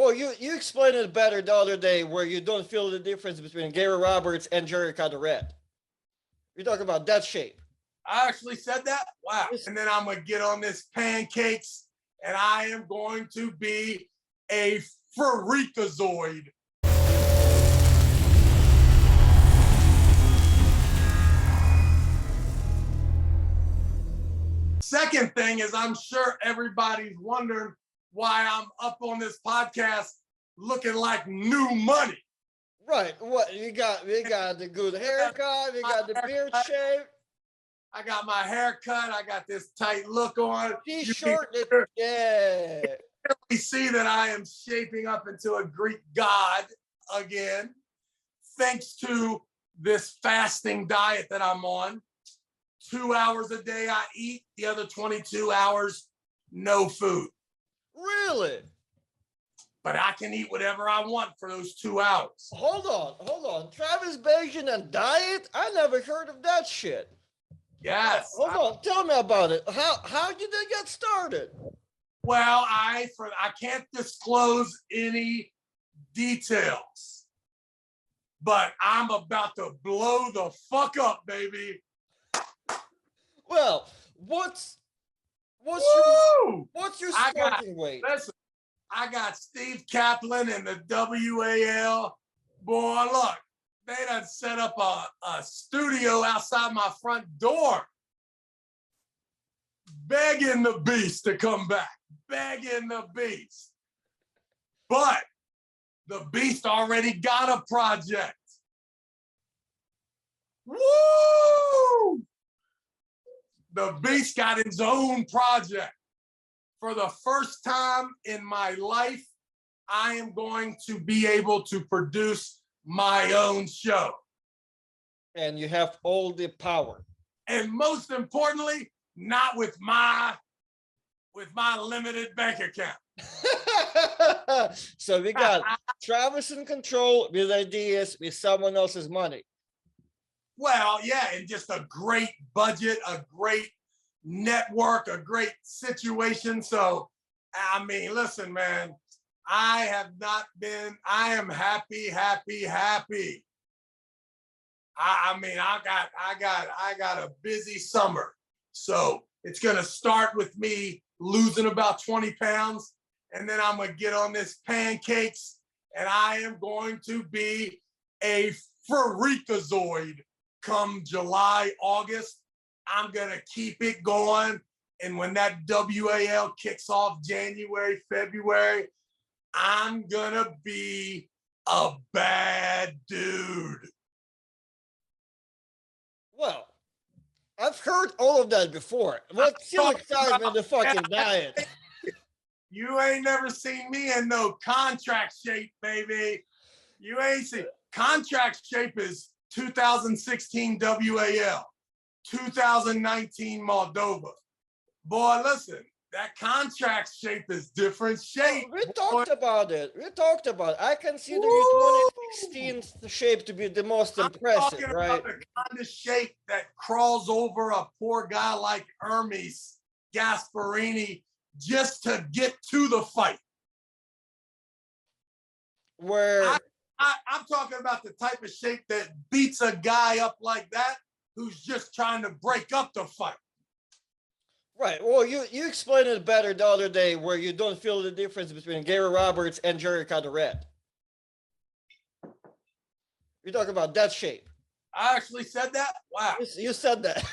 well, you explained it better the other day where you don't feel the difference between Gary Roberts and Jerry Red. You're talking about that shape. I actually said that? Wow. And then I'm going to get on this pancakes and I am going to be a freakazoid. Second thing is, I'm sure everybody's wondering why I'm up on this podcast looking like new money. Right. What we got the good haircut, we got the beard shape. I got my haircut, I got this tight look on. T-shirt, yeah. We see that I am shaping up into a Greek god again, thanks to this fasting diet that I'm on. 2 hours a day I eat, the other 22 hours, no food. Really? But I can eat whatever I want for those 2 hours. Hold on. Travis Bagent and diet? I never heard of that shit. Yes. Hold on, tell me about it. How did they get started? Well, I can't disclose any details, but I'm about to blow the fuck up, baby. Well, what's your starting weight? Listen, I got Steve Kaplan and the WAL. Boy, look, they done set up a studio outside my front door, begging the beast to come back, begging the beast. But the beast already got a project. Woo! The beast got his own project. For the first time in my life, I am going to be able to produce my own show. And you have all the power. And most importantly, not with my limited bank account. So we got Travis in control with ideas with someone else's money. Well, yeah, and just a great budget, a great network, a great situation. So, I mean, listen, man, I am happy. I got a busy summer. So it's going to start with me losing about 20 pounds. And then I'm going to get on this pancakes and I am going to be a freakazoid come July, August. I'm going to keep it going. And when that WAL kicks off January, February, I'm going to be a bad dude. Well, I've heard all of that before. What's still exciting the fucking diet? You ain't never seen me in no contract shape, baby. You ain't seen. Contract shape is 2016 WAL, 2019 Moldova. Boy, listen, that contract shape is different shape. We talked about it. I consider your 2016 shape to be the most impressive, I'm right? about the kind of shape that crawls over a poor guy like Hermes Gasparini just to get to the fight. Where I'm talking about the type of shape that beats a guy up like that who's just trying to break up the fight. Right. Well, you explained it better the other day where you don't feel the difference between Gary Roberts and Jerry Red. You're talking about that shape. I actually said that? Wow. You said that.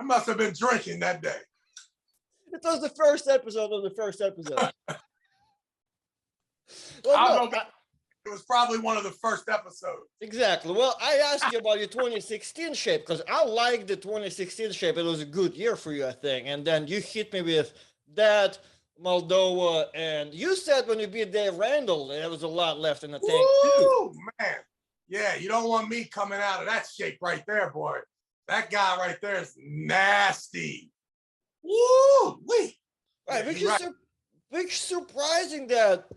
I must have been drinking that day. It was the first episode of the first episode. It was probably one of the first episodes. Exactly. Well, I asked you about your 2016 shape because I like the 2016 shape. It was a good year for you, I think. And then you hit me with that, Moldova, and you said when you beat Dave Randall, there was a lot left in the tank too. Man. Yeah, you don't want me coming out of that shape right there, boy. That guy right there is nasty. Woo! Wait. Right, which is surprising that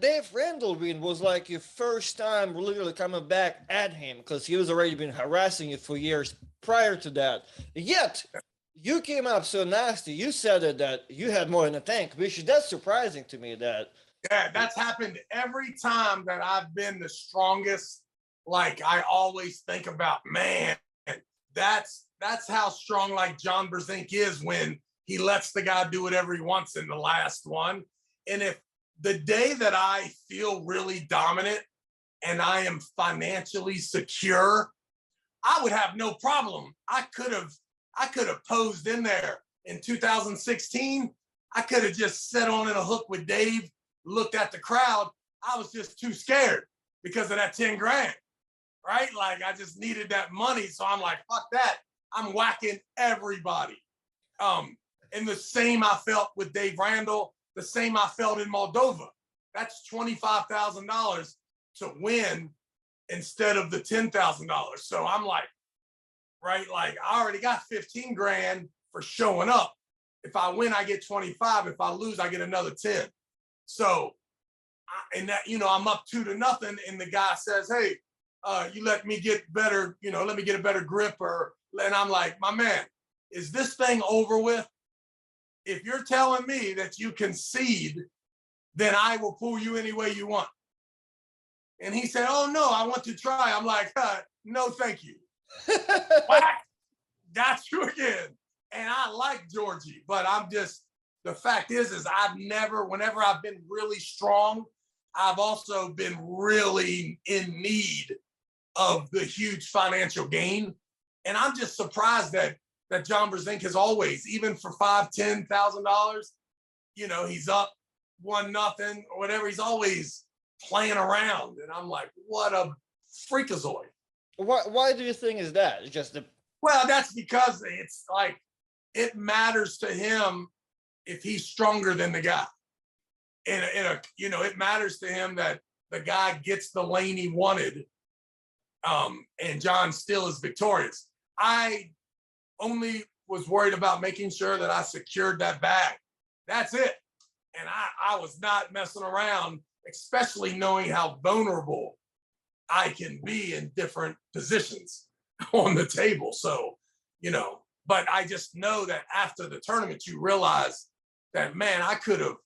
Dave Randall win was like your first time literally coming back at him because he was already been harassing you for years prior to that. Yet you came up so nasty. You said it that you had more in the tank, which that's surprising to me that Yeah, that's happened every time that I've been the strongest. Like I always think about, man, that's how strong like John Brzenk is when he lets the guy do whatever he wants in the last one. And if the day that I feel really dominant and I am financially secure, I would have no problem. I could have posed in there in 2016. I could have just sat on in a hook with Dave, looked at the crowd. I was just too scared because of that 10 grand, right? Like I just needed that money. So I'm like, fuck that. I'm whacking everybody. And the same I felt with Dave Randall, the same I felt in Moldova. That's $25,000 to win instead of the $10,000. So I'm like, right, like I already got 15 grand for showing up. If I win, I get 25. If I lose, I get another 10. So, and that, I'm up 2-0, and the guy says, hey, you let me get better, let me get a better grip, and I'm like, my man, is this thing over with? If you're telling me that you concede, then I will pull you any way you want. And he said, oh no, I want to try. I'm like, no, thank you. Whack, got you again. And I like Georgie, but the fact is whenever I've been really strong, I've also been really in need of the huge financial gain. And I'm just surprised that John Brzenk has always, even for $5,000, $10,000, he's up 1-0 or whatever. He's always playing around. And I'm like, what a freakazoid. Why do you think is that? It's just well, that's because it's like, it matters to him if he's stronger than the guy. It matters to him that the guy gets the lane he wanted, and John still is victorious. I only was worried about making sure that I secured that bag. That's it. And I was not messing around, especially knowing how vulnerable I can be in different positions on the table. So, but I just know that after the tournament, you realize that, man, I could have,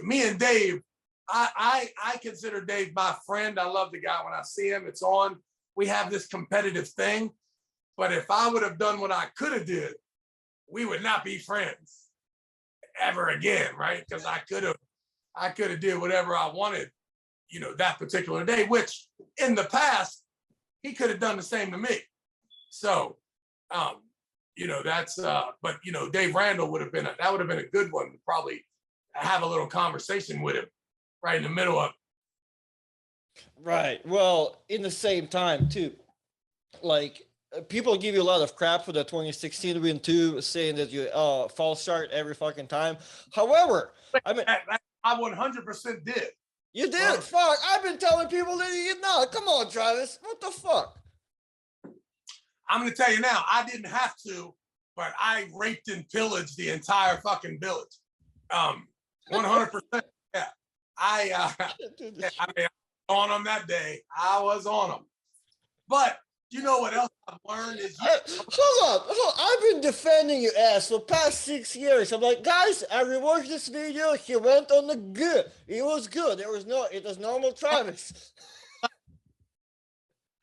me and Dave, I consider Dave my friend. I love the guy. When I see him, it's on. We have this competitive thing. But if I would have done what I could have did, we would not be friends ever again, right? Because I could have did whatever I wanted, that particular day, which in the past, he could have done the same to me. So, that's, but, Dave Randall would have been a good one to probably have a little conversation with him right in the middle of it. Right. Well, in the same time, too, like, people give you a lot of crap for the 2016 win, too, saying that you false start every fucking time. However, I mean, I 100% did. You did? Fuck. I've been telling people that you did not. Come on, Travis. What the fuck? I'm going to tell you now, I didn't have to, but I raped and pillaged the entire fucking village. 100%. Yeah. I mean, on them that day. I was on them. But you know what else I've learned is hold on. I've been defending your ass for past 6 years. I'm like, guys, I rewatched this video. He went on the good. It was good. It was normal Travis.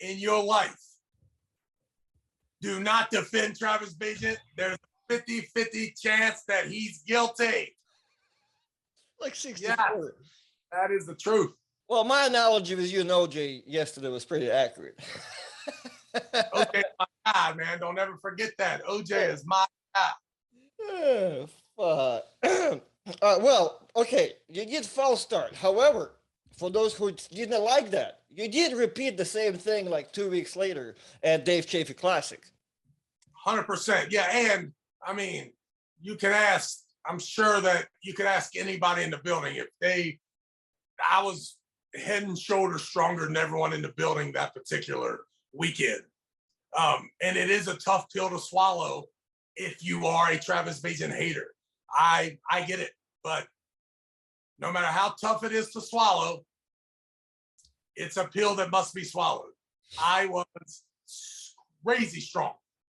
In your life, do not defend Travis Bagent. There's a 50-50 chance that he's guilty. Like 64. Yeah, that is the truth. Well, my analogy with you and OJ yesterday was pretty accurate. OJ, my guy, man. Don't ever forget that. OJ is my guy. Fuck. Well, okay, you did false start. However, for those who didn't like that, you did repeat the same thing like 2 weeks later at Dave Chaffee Classic. 100%. Yeah, and I mean, you can ask. I'm sure that you could ask anybody in the building I was head and shoulders stronger than everyone in the building that particular weekend. And it is a tough pill to swallow if you are a Travis Bagent hater. I get it, but no matter how tough it is to swallow, it's a pill that must be swallowed. I was crazy strong.